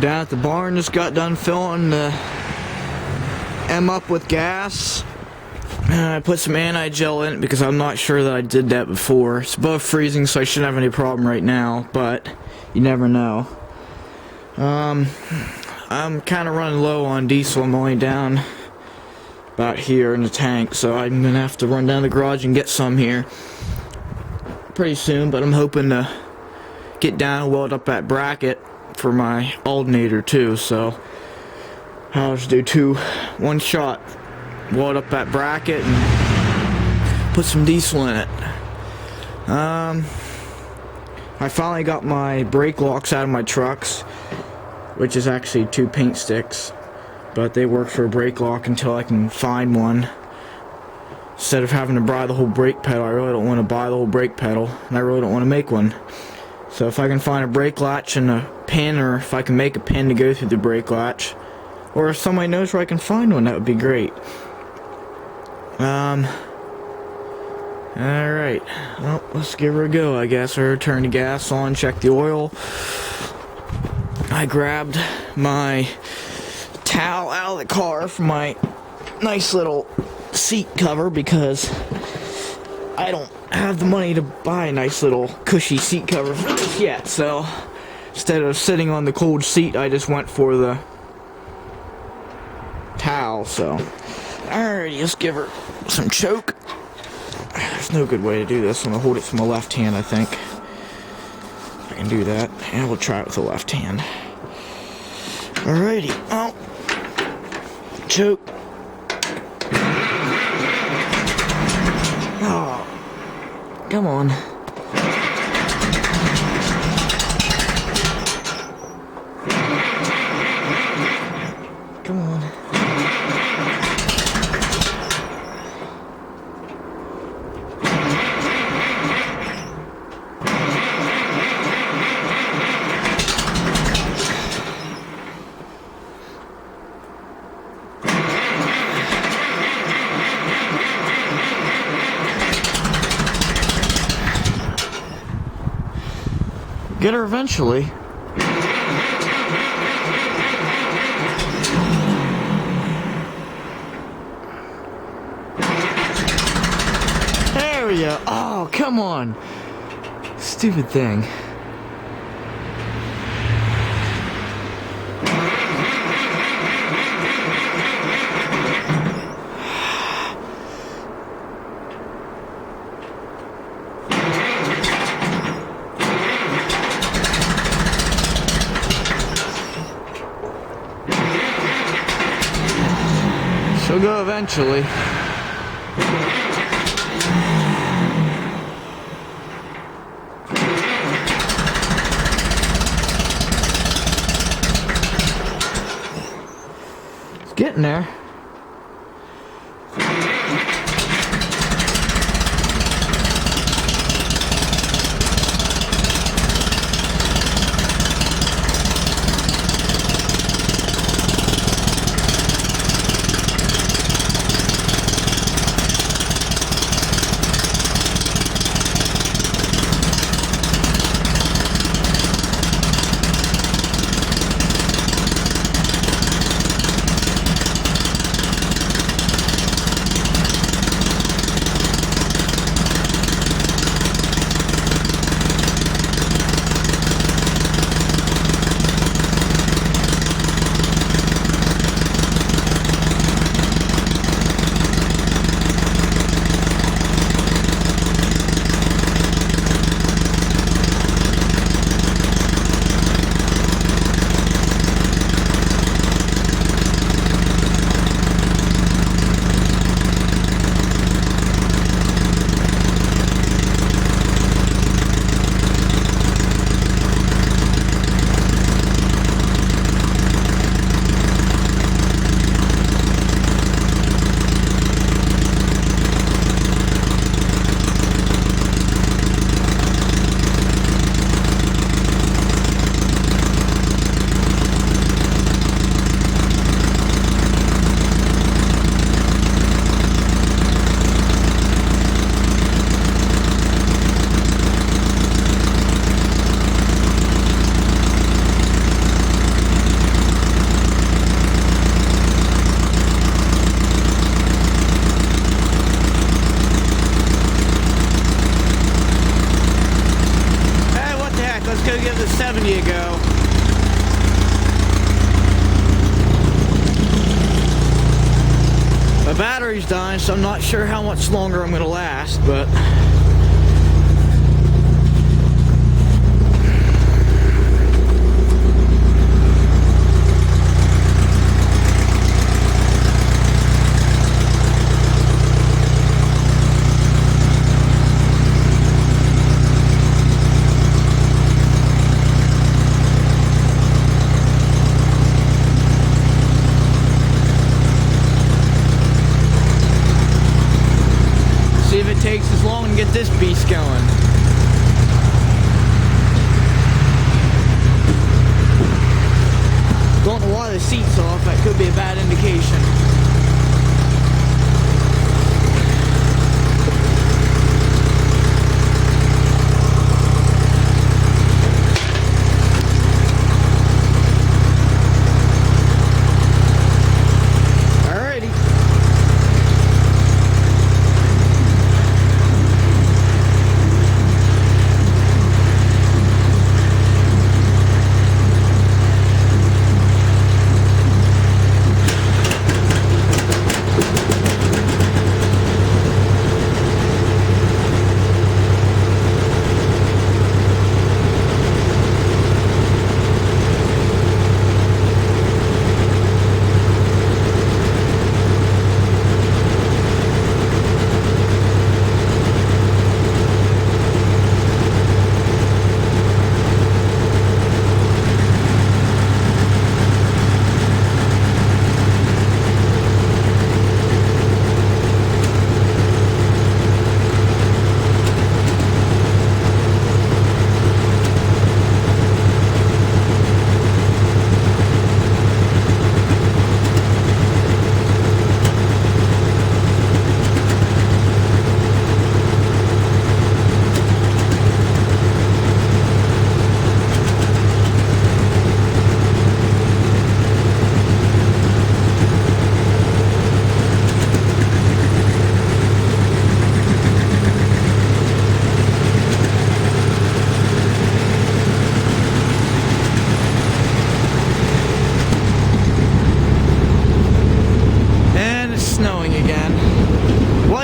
Down at the barn, just got done filling the M up with gas. I put some anti-gel in it because I'm not sure that I did that before. It's above freezing, so I shouldn't have any problem right now, but you never know. I'm kind of running low on diesel. I'm only down about here in the tank, so I'm gonna have to run down the garage and get some here pretty soon, but I'm hoping to get down and weld up that bracket for my alternator too, so I'll just do one shot, weld up that bracket and put some diesel in it. I finally got my brake locks out of my trucks, which is actually 2 paint sticks, but they work for a brake lock until I can find one. Instead of having to buy the whole brake pedal, I really don't want to buy the whole brake pedal, and I really don't want to make one. So if I can find a brake latch and a pin, or if I can make a pin to go through the brake latch, or if somebody knows where I can find one, that would be great. Alright, well, let's give her a go, I guess. Or turn the gas on, check the oil. I grabbed my towel out of the car for my nice little seat cover because I don't have the money to buy a nice little cushy seat cover for this yet, so instead of sitting on the cold seat, I just went for the towel. So alright, let's give her some choke. There's no good way to do this. I'm gonna hold it with my left hand, I think. I can do that, and we'll try it with the left hand. Alrighty, oh, choke. Oh, come on. Come on. Get her eventually. There we go. Oh, come on. Stupid thing. She'll go eventually. It's getting there. dying, so I'm not sure how much longer I'm gonna last, but see if it takes as long to get this beast going. Don't know why the seat's off, that could be a bad indication.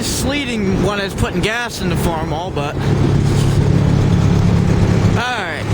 Sleeting when I was putting gas in the Farmall, but alright.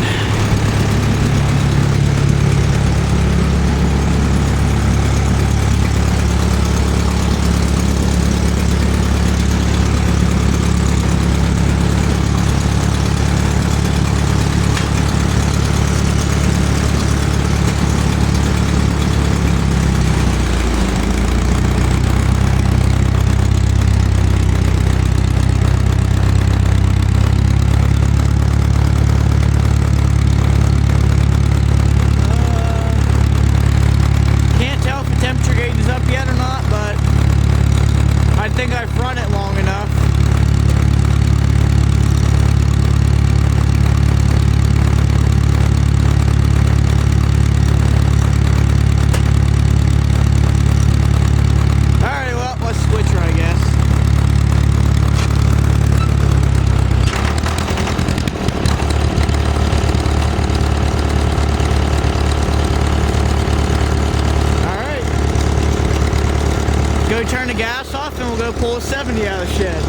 I think I've run it long enough. Alright, well, let's switch her, I guess. Go turn the gas off and we'll go pull a 70 out of the shed.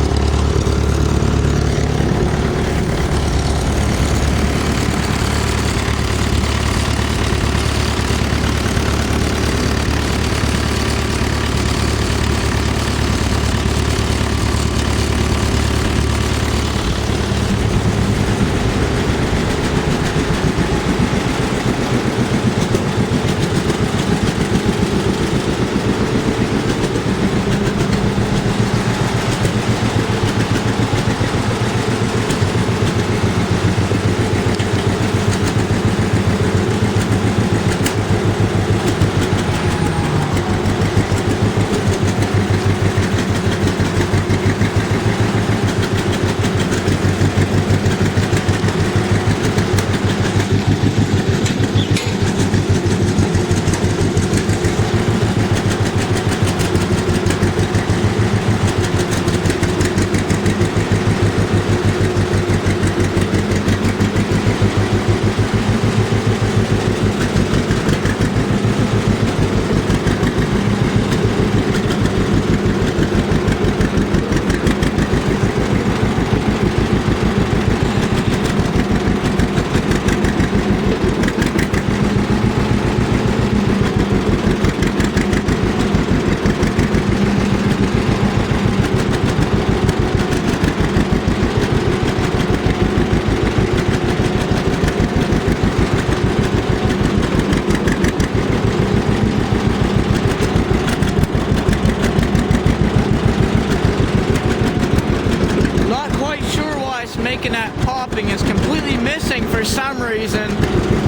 reason.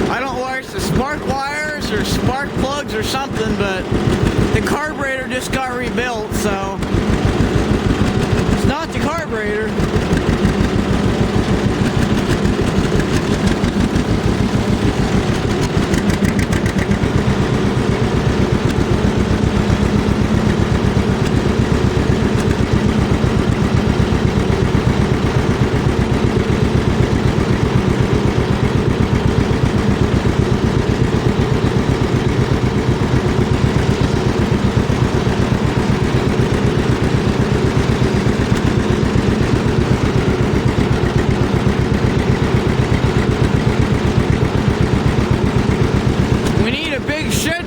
I don't know whether it's the spark wires or spark plugs or something, but the carburetor just got rebuilt, so it's not the carburetor.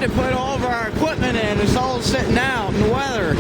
To put all of our equipment in. It's all sitting out in the weather.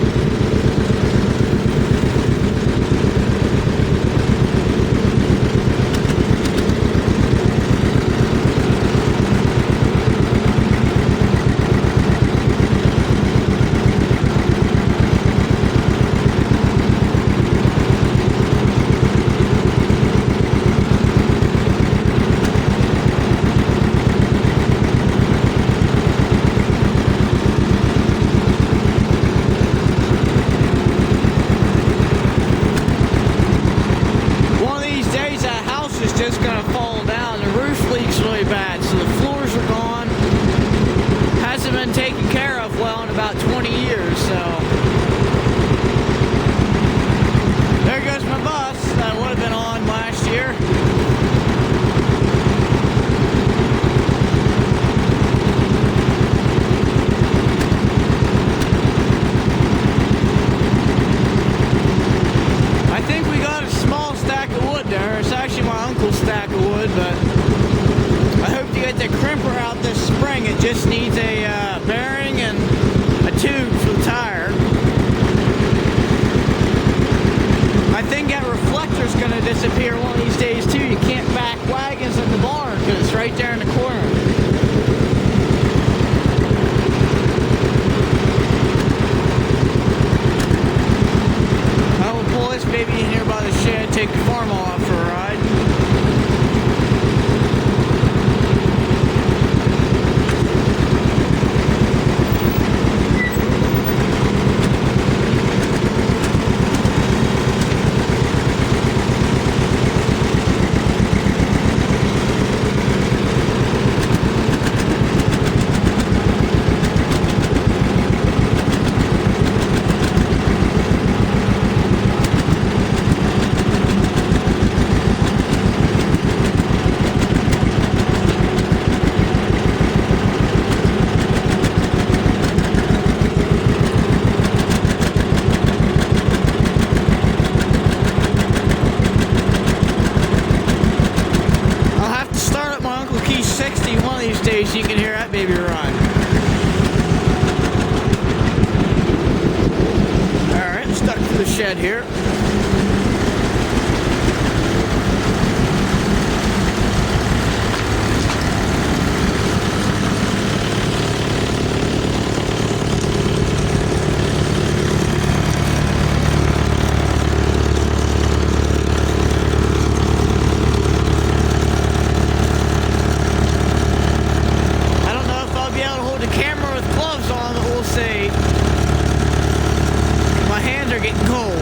Just gonna fall down. The roof leaks really bad, so the floors are gone. Hasn't been taken care of well in about 20 years, so there goes my bus that would have been on last year. I think we got a small stack of wood there. It's actually my uncle's stack of wood, but I hope to get the crimper out this spring. It just needs a bearing and a tube for the tire. I think that reflector's going to disappear one of these days too. You can't back wagons in the barn because it's right there in the corner. I will pull this baby in here by the shed, take the Farmall out for a ride. So you can hear that baby run. Alright, stuck to the shed here. My hands are getting cold.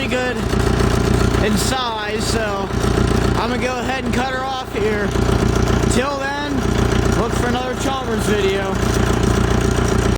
pretty good in size, so I'm gonna go ahead and cut her off here. Till then, look for another Chalmers video.